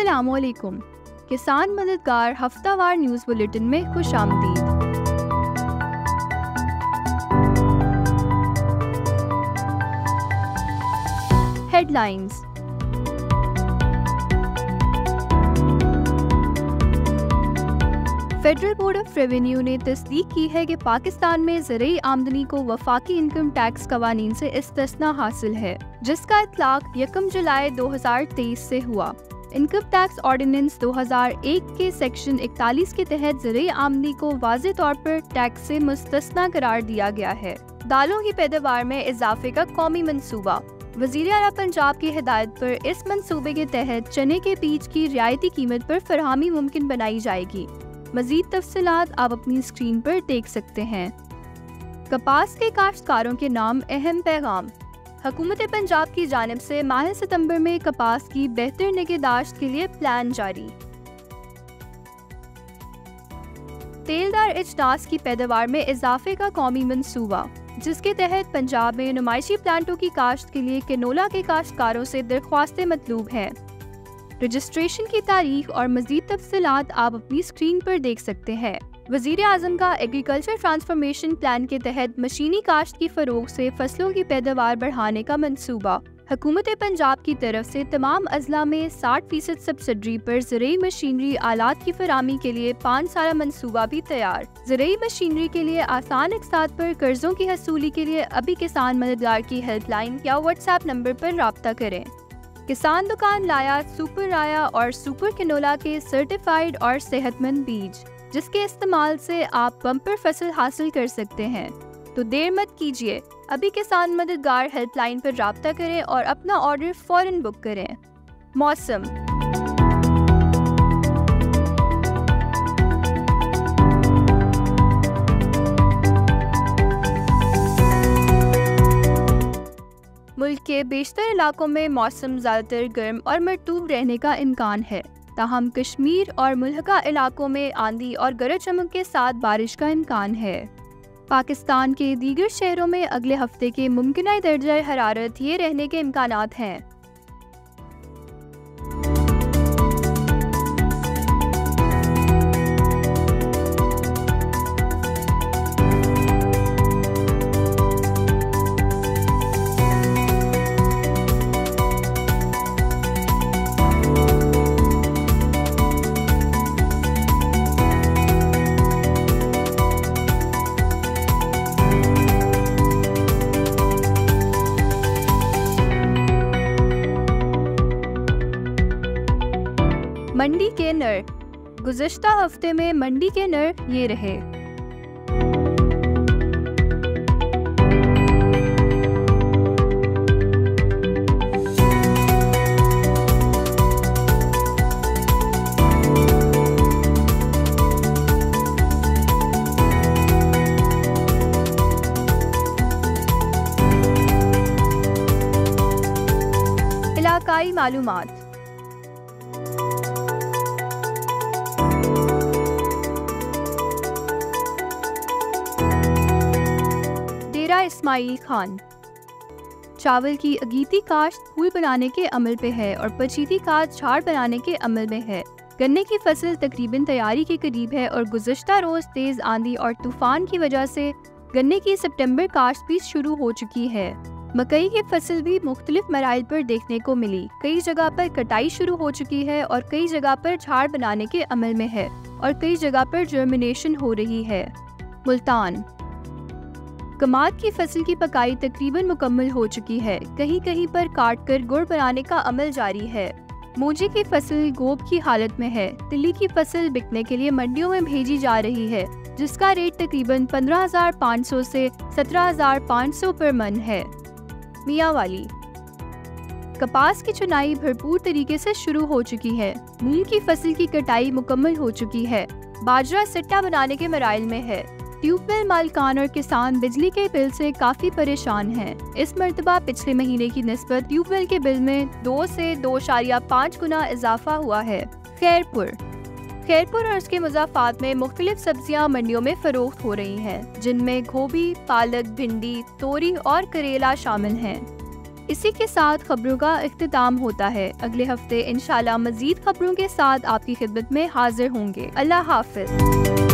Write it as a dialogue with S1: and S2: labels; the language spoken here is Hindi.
S1: अस्सलामुअलैकुम। किसान मददगार हफ्तावार न्यूज़ बुलेटिन में खुशामदीद। Headlines. Federal board of revenue ने तस्दीक की है कि पाकिस्तान में ज़रूरी आमदनी को वफाकी इनकम टैक्स कवानीन से इस्तिस्ना हासिल है, जिसका इतलाक 1 जुलाई 2023 से हुआ। इनकम टैक्स ऑर्डिनेंस 2001 के सेक्शन 41 के तहत ज़रूरी आमदनी को वाज़े तौर पर टैक्स से मुस्तस्ना करार दिया गया है। दालों की पैदावार में इजाफे का कौमी मंसूबा। वज़ीर आला पंजाब की हिदायत पर इस मंसूबे के तहत चने के बीज की रियायती कीमत पर फरहमी मुमकिन बनाई जाएगी। मज़ीद तफसीलात आप अपनी स्क्रीन पर देख सकते हैं। कपास के काश्तकारों के नाम अहम पैगाम। हुकूमत पंजाब की जानिब से माह सितंबर में कपास की बेहतर निगहदाश्त के लिए प्लान जारी। तेलदार अजनास की पैदावार में इजाफे का कौमी मंसूबा, जिसके तहत पंजाब में नुमाइशी प्लांटों की काश्त के लिए कैनोला के काश्तकारों से दरख्वास्तें मतलूब हैं। रजिस्ट्रेशन की तारीख और मज़ीद तफसीलात आप अपनी स्क्रीन पर देख सकते हैं। वज़ीर आज़म का एग्रीकल्चर ट्रांसफॉर्मेशन प्लान के तहत मशीनी काश्त की फ़रोग से फसलों की पैदावार बढ़ाने का मंसूबा। हुकूमत पंजाब की तरफ से तमाम अजला में 60% सब्सिडी पर ज़रूरी मशीनरी आलात की फरामी के लिए 5 साला मंसूबा भी तैयार। ज़रूरी मशीनरी के लिए आसान अक़सात पर कर्जों की हसूली के लिए अभी किसान मददगार की हेल्पलाइन या व्हाट्सएप नंबर पर राब्ता करें। किसान दुकान लाया सुपर राया और सुपर कैनोला के सर्टिफाइड और सेहतमंद बीज, जिसके इस्तेमाल से आप बम्पर फसल हासिल कर सकते हैं। तो देर मत कीजिए, अभी किसान मददगार हेल्पलाइन पर राब्ता करें और अपना ऑर्डर फौरन बुक करें। मौसम। मुल्क के बेशतर इलाकों में मौसम ज़्यादातर गर्म और मरतूब रहने का इम्कान है, ताहम कश्मीर और मुल्हका इलाकों में आंधी और गरज चमक के साथ बारिश का इम्कान है। पाकिस्तान के दीगर शहरों में अगले हफ्ते के मुमकिना दर्जा हरारत ये रहने के इम्कानात हैं। मंडी के नर। गुज़श्ता हफ्ते में मंडी के नर ये रहे। इलाकाई मालूमात। इस्माइल खान। चावल की अगीती काश्त फूल बनाने के अमल पे है और पचीती काश्त झाड़ बनाने के अमल में है। गन्ने की फसल तकरीबन तैयारी के करीब है और गुज़श्ता रोज तेज आंधी और तूफान की वजह से गन्ने की सितंबर काश्त भी शुरू हो चुकी है। मकई की फसल भी मुख्तलिफ मराइल पर देखने को मिली। कई जगह पर कटाई शुरू हो चुकी है और कई जगह पर झाड़ बनाने के अमल में है और कई जगह पर जर्मिनेशन हो रही है। मुल्तान। कमाद की फसल की पकाई तकरीबन मुकम्मल हो चुकी है। कहीं कहीं पर काट कर गुड़ बनाने का अमल जारी है। मूंजी की फसल गोब की हालत में है। तिल्ली की फसल बिकने के लिए मंडियों में भेजी जा रही है, जिसका रेट तकरीबन 15,500 से 17,500 पर मन है। मियांवाली। कपास की चुनाई भरपूर तरीके से शुरू हो चुकी है। मूंग की फसल की कटाई मुकम्मल हो चुकी है। बाजरा सिट्टा बनाने के मराइल में है। ट्यूबवेल मालिकान और किसान बिजली के बिल से काफ़ी परेशान हैं। इस मरतबा पिछले महीने की निस्बत ट्यूबवेल के बिल में 2 से 2.5 गुना इजाफा हुआ है। खैरपुर और उसके मुज़ाफ़ात में मुख्तलिफ सब्जियां मंडियों में फ़रोख्त हो रही हैं, जिनमें गोभी, पालक, भिंडी, तोरी और करेला शामिल हैं। इसी के साथ खबरों का इख्तिताम होता है। अगले हफ्ते इंशाल्लाह मजीद खबरों के साथ आपकी खिदमत में हाजिर होंगे। अल्लाह हाफिज।